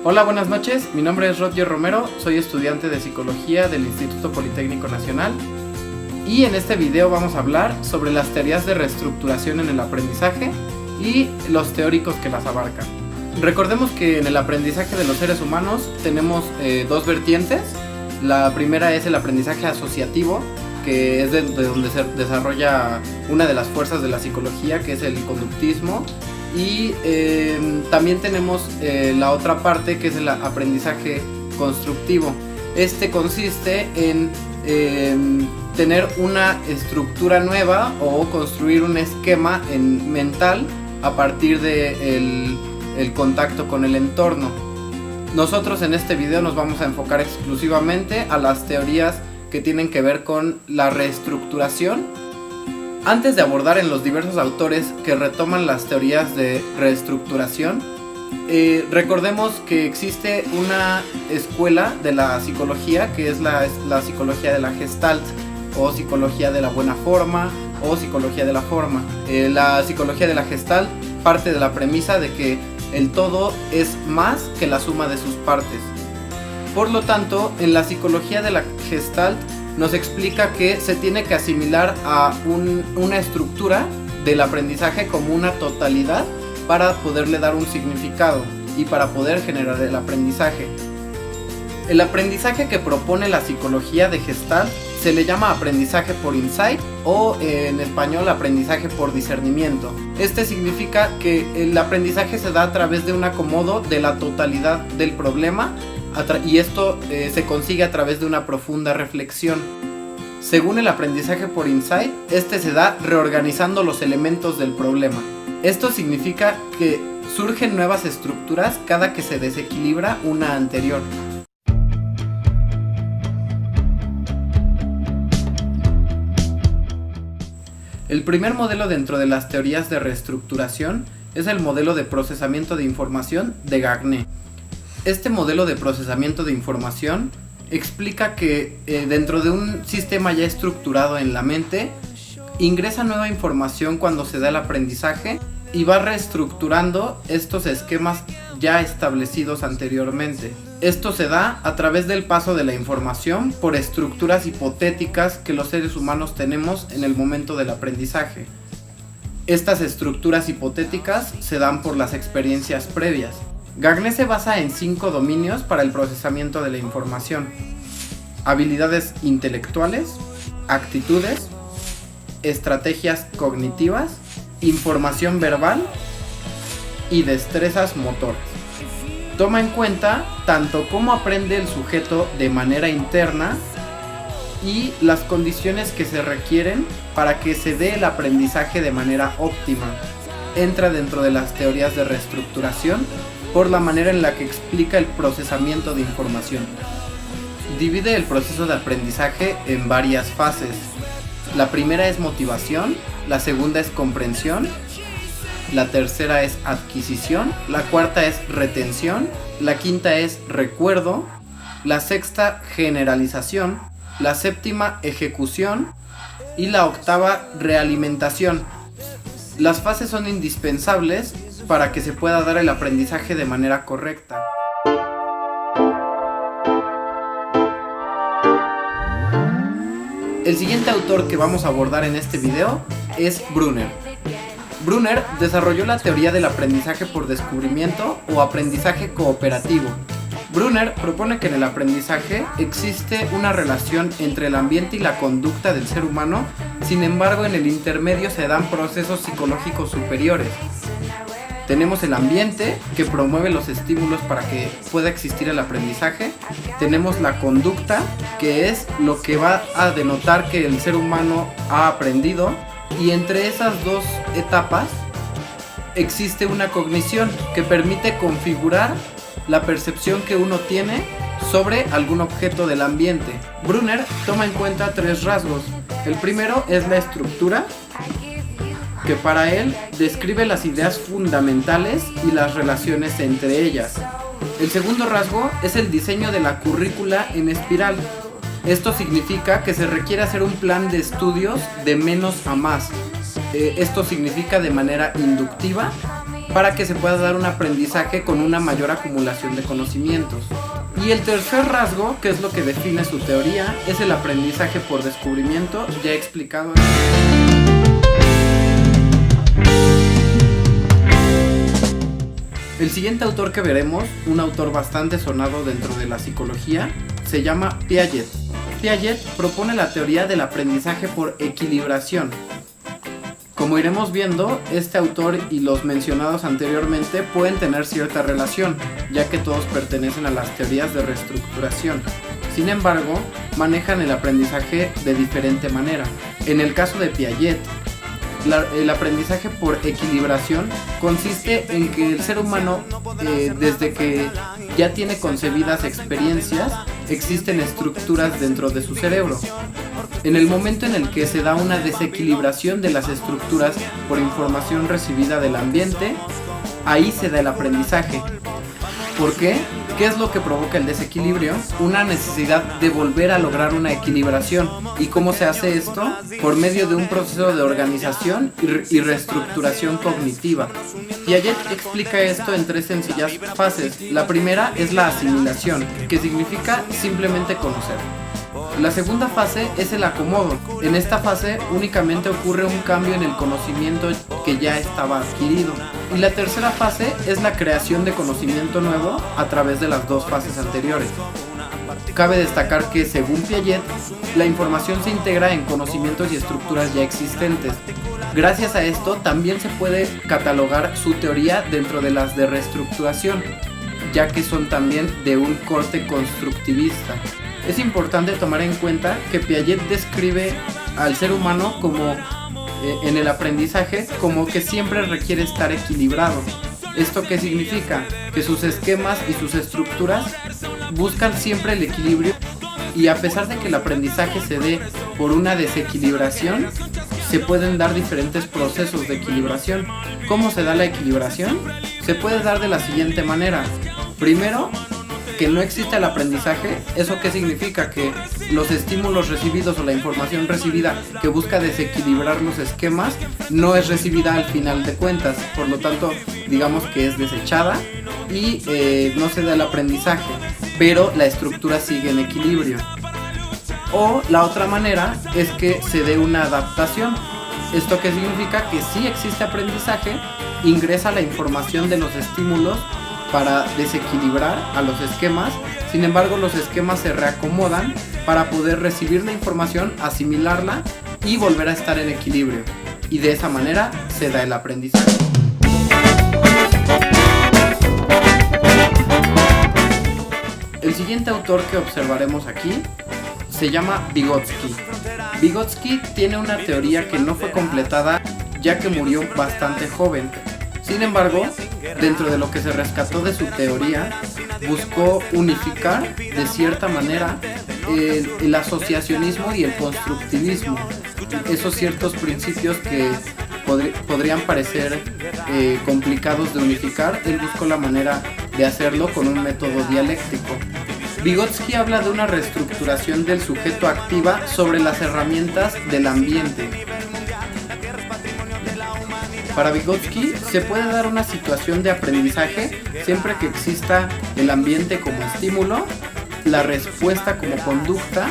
Hola, buenas noches, mi nombre es Roger Romero, soy estudiante de Psicología del Instituto Politécnico Nacional y en este video vamos a hablar sobre las teorías de reestructuración en el aprendizaje y los teóricos que las abarcan. Recordemos que en el aprendizaje de los seres humanos tenemos dos vertientes. La primera es el aprendizaje asociativo, que es de donde se desarrolla una de las fuerzas de la psicología, que es el conductismo. Y también tenemos la otra parte, que es el aprendizaje constructivo. Este consiste en tener una estructura nueva o construir un esquema mental a partir del contacto con el entorno. Nosotros en este video nos vamos a enfocar exclusivamente a las teorías que tienen que ver con la reestructuración. Antes de abordar en los diversos autores que retoman las teorías de reestructuración, recordemos que existe una escuela de la psicología que es la psicología de la Gestalt, o psicología de la buena forma, o psicología de la forma. La psicología de la Gestalt parte de la premisa de que el todo es más que la suma de sus partes. Por lo tanto, en la psicología de la Gestalt nos explica que se tiene que asimilar a una estructura del aprendizaje como una totalidad para poderle dar un significado y para poder generar el aprendizaje. El aprendizaje que propone la psicología de Gestalt se le llama aprendizaje por insight o en español aprendizaje por discernimiento. Este significa que el aprendizaje se da a través de un acomodo de la totalidad del problema y esto se consigue a través de una profunda reflexión. Según el aprendizaje por insight, este se da reorganizando los elementos del problema. Esto significa que surgen nuevas estructuras cada que se desequilibra una anterior. El primer modelo dentro de las teorías de reestructuración es el modelo de procesamiento de información de Gagné. Este modelo de procesamiento de información explica que dentro de un sistema ya estructurado en la mente, ingresa nueva información cuando se da el aprendizaje y va reestructurando estos esquemas ya establecidos anteriormente. Esto se da a través del paso de la información por estructuras hipotéticas que los seres humanos tenemos en el momento del aprendizaje. Estas estructuras hipotéticas se dan por las experiencias previas. Gagné se basa en 5 dominios para el procesamiento de la información: habilidades intelectuales, actitudes, estrategias cognitivas, información verbal y destrezas motoras. Toma en cuenta tanto cómo aprende el sujeto de manera interna y las condiciones que se requieren para que se dé el aprendizaje de manera óptima. Entra dentro de las teorías de reestructuración por la manera en la que explica el procesamiento de información. Divide el proceso de aprendizaje en varias fases. La primera es motivación, la segunda es comprensión, la tercera es adquisición, la cuarta es retención, la quinta es recuerdo, la sexta generalización, la séptima ejecución y la octava realimentación. Las fases son indispensables para que se pueda dar el aprendizaje de manera correcta. El siguiente autor que vamos a abordar en este video es Brunner. Brunner desarrolló la teoría del aprendizaje por descubrimiento o aprendizaje cooperativo. Brunner propone que en el aprendizaje existe una relación entre el ambiente y la conducta del ser humano, sin embargo en el intermedio se dan procesos psicológicos superiores. Tenemos el ambiente, que promueve los estímulos para que pueda existir el aprendizaje. Tenemos la conducta, que es lo que va a denotar que el ser humano ha aprendido. Y entre esas dos etapas existe una cognición que permite configurar la percepción que uno tiene sobre algún objeto del ambiente. Brunner toma en cuenta 3 rasgos. El primero es la estructura, que para él describe las ideas fundamentales y las relaciones entre ellas. El segundo rasgo es el diseño de la currícula en espiral. Esto significa que se requiere hacer un plan de estudios de menos a más. Esto significa de manera inductiva para que se pueda dar un aprendizaje con una mayor acumulación de conocimientos. Y el tercer rasgo, que es lo que define su teoría, es el aprendizaje por descubrimiento, ya he explicado. El siguiente autor que veremos, un autor bastante sonado dentro de la psicología, se llama Piaget. Piaget propone la teoría del aprendizaje por equilibración. Como iremos viendo, este autor y los mencionados anteriormente pueden tener cierta relación, ya que todos pertenecen a las teorías de reestructuración. Sin embargo, manejan el aprendizaje de diferente manera. En el caso de Piaget, el aprendizaje por equilibración consiste en que el ser humano, desde que ya tiene concebidas experiencias, existen estructuras dentro de su cerebro. En el momento en el que se da una desequilibración de las estructuras por información recibida del ambiente, ahí se da el aprendizaje. ¿Por qué? ¿Qué es lo que provoca el desequilibrio? Una necesidad de volver a lograr una equilibración. ¿Y cómo se hace esto? Por medio de un proceso de organización y reestructuración cognitiva. Piaget explica esto en 3 sencillas fases. La primera es la asimilación, que significa simplemente conocer. La segunda fase es el acomodo. En esta fase únicamente ocurre un cambio en el conocimiento que ya estaba adquirido. Y la tercera fase es la creación de conocimiento nuevo a través de las 2 fases anteriores. Cabe destacar que, según Piaget, la información se integra en conocimientos y estructuras ya existentes. Gracias a esto también se puede catalogar su teoría dentro de las de reestructuración, ya que son también de un corte constructivista. Es importante tomar en cuenta que Piaget describe al ser humano como en el aprendizaje como que siempre requiere estar equilibrado. ¿Esto qué significa? Que sus esquemas y sus estructuras buscan siempre el equilibrio, y a pesar de que el aprendizaje se dé por una desequilibración, se pueden dar diferentes procesos de equilibración. ¿Cómo se da la equilibración? Se puede dar de la siguiente manera. Primero, que no existe el aprendizaje. ¿Eso qué significa? Que los estímulos recibidos o la información recibida que busca desequilibrar los esquemas no es recibida al final de cuentas, por lo tanto digamos que es desechada y no se da el aprendizaje, pero la estructura sigue en equilibrio. O la otra manera es que se dé una adaptación. ¿Esto qué significa? Que sí existe aprendizaje, ingresa la información de los estímulos para desequilibrar a los esquemas, sin embargo los esquemas se reacomodan para poder recibir la información, asimilarla y volver a estar en equilibrio, y de esa manera se da el aprendizaje. El siguiente autor que observaremos aquí se llama Vygotsky. Vygotsky tiene una teoría que no fue completada, ya que murió bastante joven. Sin embargo, dentro de lo que se rescató de su teoría, buscó unificar de cierta manera el asociacionismo y el constructivismo. Esos ciertos principios que podrían parecer complicados de unificar, él buscó la manera de hacerlo con un método dialéctico. Vygotsky habla de una reestructuración del sujeto activa sobre las herramientas del ambiente. Para Vygotsky se puede dar una situación de aprendizaje siempre que exista el ambiente como estímulo, la respuesta como conducta,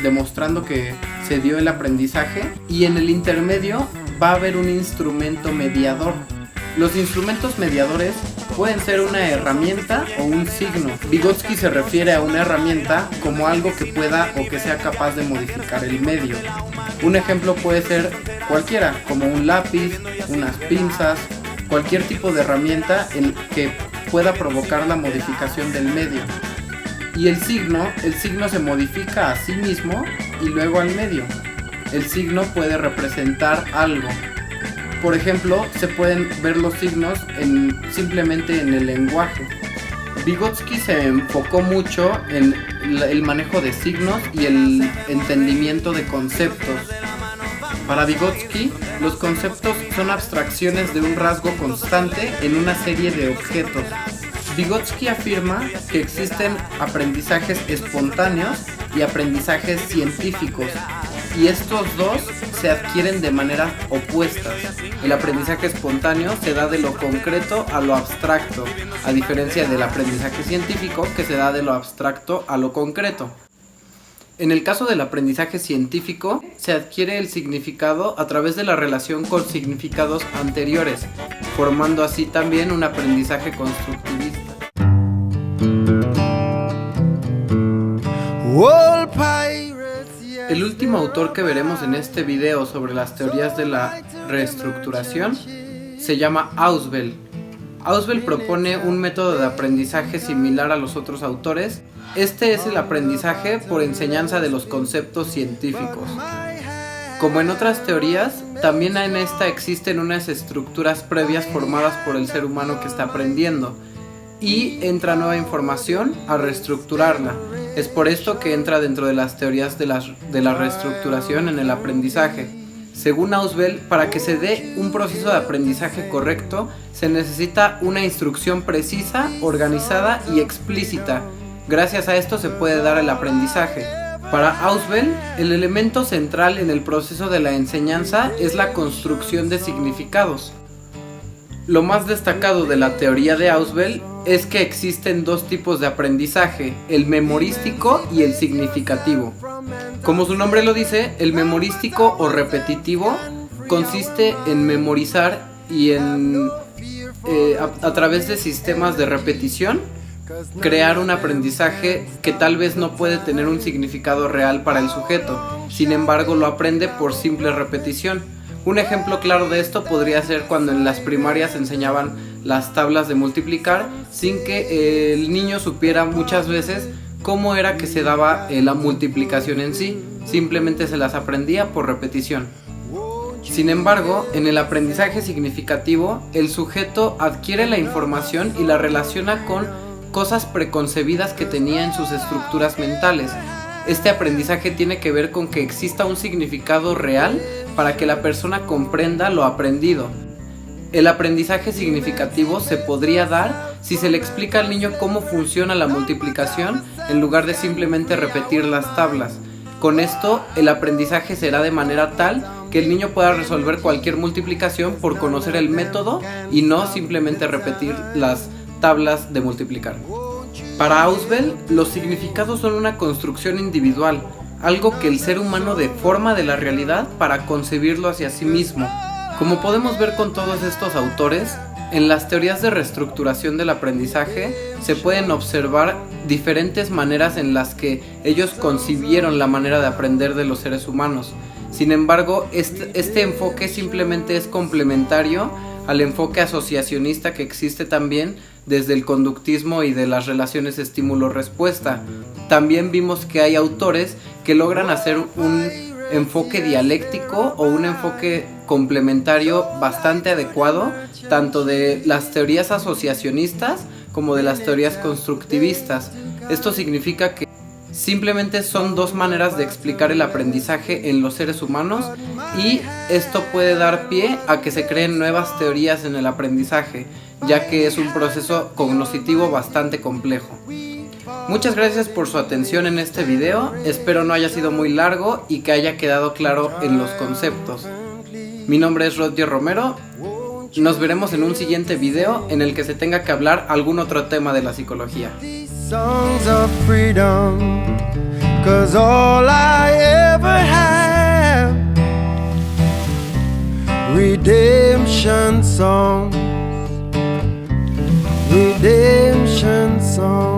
demostrando que se dio el aprendizaje, y en el intermedio va a haber un instrumento mediador. Los instrumentos mediadores pueden ser una herramienta o un signo. Vygotsky se refiere a una herramienta como algo que pueda o que sea capaz de modificar el medio. Un ejemplo puede ser cualquiera, como un lápiz, unas pinzas, cualquier tipo de herramienta que pueda provocar la modificación del medio. Y el signo se modifica a sí mismo y luego al medio. El signo puede representar algo. Por ejemplo, se pueden ver los signos simplemente en el lenguaje. Vygotsky se enfocó mucho en el manejo de signos y el entendimiento de conceptos. Para Vygotsky, los conceptos son abstracciones de un rasgo constante en una serie de objetos. Vygotsky afirma que existen aprendizajes espontáneos y aprendizajes científicos, y estos dos se adquieren de manera opuestas. El aprendizaje espontáneo se da de lo concreto a lo abstracto, a diferencia del aprendizaje científico que se da de lo abstracto a lo concreto. En el caso del aprendizaje científico, se adquiere el significado a través de la relación con significados anteriores, formando así también un aprendizaje constructivista. El último autor que veremos en este video sobre las teorías de la reestructuración se llama Ausubel. Ausubel propone un método de aprendizaje similar a los otros autores. Este es el aprendizaje por enseñanza de los conceptos científicos. Como en otras teorías, también en esta existen unas estructuras previas formadas por el ser humano que está aprendiendo, y entra nueva información a reestructurarla. Es por esto que entra dentro de las teorías de la reestructuración en el aprendizaje. Según Ausubel, para que se dé un proceso de aprendizaje correcto, se necesita una instrucción precisa, organizada y explícita. Gracias a esto se puede dar el aprendizaje. Para Ausubel, el elemento central en el proceso de la enseñanza es la construcción de significados. Lo más destacado de la teoría de Ausubel es que existen dos tipos de aprendizaje, el memorístico y el significativo. Como su nombre lo dice, el memorístico o repetitivo consiste en memorizar y a través de sistemas de repetición crear un aprendizaje que tal vez no puede tener un significado real para el sujeto, sin embargo lo aprende por simple repetición. Un ejemplo claro de esto podría ser cuando en las primarias enseñaban las tablas de multiplicar sin que el niño supiera muchas veces cómo era que se daba la multiplicación en sí, simplemente se las aprendía por repetición. Sin embargo, en el aprendizaje significativo, el sujeto adquiere la información y la relaciona con cosas preconcebidas que tenía en sus estructuras mentales. Este aprendizaje tiene que ver con que exista un significado real para que la persona comprenda lo aprendido. El aprendizaje significativo se podría dar si se le explica al niño cómo funciona la multiplicación en lugar de simplemente repetir las tablas. Con esto, el aprendizaje será de manera tal que el niño pueda resolver cualquier multiplicación por conocer el método y no simplemente repetir las tablas de multiplicar. Para Ausubel, los significados son una construcción individual, algo que el ser humano deforma de la realidad para concebirlo hacia sí mismo. Como podemos ver con todos estos autores, en las teorías de reestructuración del aprendizaje se pueden observar diferentes maneras en las que ellos concibieron la manera de aprender de los seres humanos. Sin embargo, este enfoque simplemente es complementario al enfoque asociacionista que existe también desde el conductismo y de las relaciones estímulo-respuesta. También vimos que hay autores que logran hacer un enfoque dialéctico o un enfoque complementario bastante adecuado, tanto de las teorías asociacionistas como de las teorías constructivistas. Esto significa que simplemente son dos maneras de explicar el aprendizaje en los seres humanos, y esto puede dar pie a que se creen nuevas teorías en el aprendizaje, ya que es un proceso cognitivo bastante complejo. Muchas gracias por su atención en este video, espero no haya sido muy largo y que haya quedado claro en los conceptos. Mi nombre es Roger Romero, nos veremos en un siguiente video en el que se tenga que hablar algún otro tema de la psicología. Songs of freedom, 'cause all I ever have, redemption songs, redemption songs.